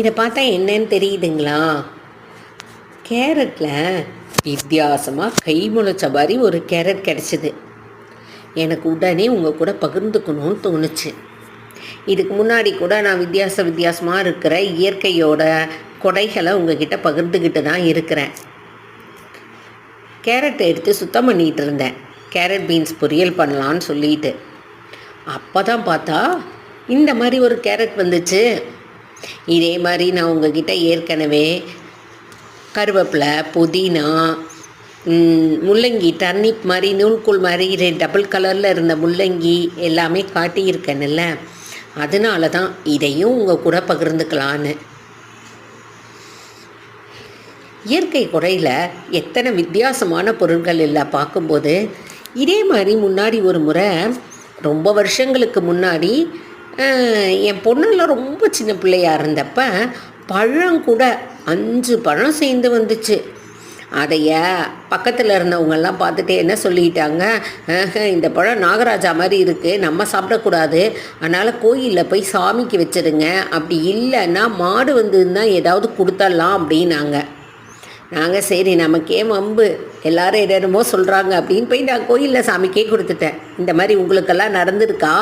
இதை பார்த்தா என்னன்னு தெரியுதுங்களா? கேரட்டில் வித்தியாசமாக கை முளைச்ச மாதிரி ஒரு கேரட் கிடச்சிது. எனக்கு உடனே உங்கள் கூட பகிர்ந்துக்கணும்னு தோணுச்சு. இதுக்கு முன்னாடி கூட நான் வித்தியாசமாக இருக்கிற இயற்கையோட கொடைகளை உங்ககிட்ட பகிர்ந்துக்கிட்டு தான் இருக்கிறேன். கேரட்டை எடுத்து சுத்தம் பண்ணிகிட்டு இருந்தேன், கேரட் பீன்ஸ் பொரியல் பண்ணலான்னு சொல்லிட்டு. அப்போ தான் பார்த்தா இந்த மாதிரி ஒரு கேரட் வந்துச்சு. இதே மாதிரி நான் உங்ககிட்ட ஏற்கனவே கருவேப்பிலை, புதினா, முள்ளங்கி, டர்னிப் மாதிரி நூல்கூல் மாதிரி டபுள் கலரில் இருந்த முள்ளங்கி எல்லாமே காட்டியிருக்கேன்ல. அதனால தான் இதையும் உங்கள் கூட பகிர்ந்துக்கலான்னு. இயற்கை கொடையில் எத்தனை வித்தியாசமான பொருட்கள் எல்லாம் பார்க்கும்போது, இதே மாதிரி முன்னாடி ஒரு முறை ரொம்ப வருஷங்களுக்கு முன்னாடி என் பொண்ணெல்லாம் ரொம்ப சின்ன பிள்ளையாக இருந்தப்ப பழம் கூட 5 பழம் சேர்ந்து வந்துச்சு. அதைய பக்கத்தில் இருந்தவங்கெல்லாம் பார்த்துட்டு என்ன சொல்லிட்டாங்க, இந்த பழம் நாகராஜா மாதிரி இருக்குது, நம்ம சாப்பிடக்கூடாது, அதனால் கோயிலில் போய் சாமிக்கு வச்சுருங்க, அப்படி இல்லைன்னா மாடு வந்துன்னா ஏதாவது கொடுத்துடலாம் அப்படின்னாங்க. நாங்கள் சரி நமக்கே வம்பு, எல்லோரும் என்னென்னமோ சொல்கிறாங்க அப்படின்னு போய் நான் கோயிலில் சாமிக்கே கொடுத்துட்டேன். இந்த மாதிரி உங்களுக்கெல்லாம் நடந்திருக்கா?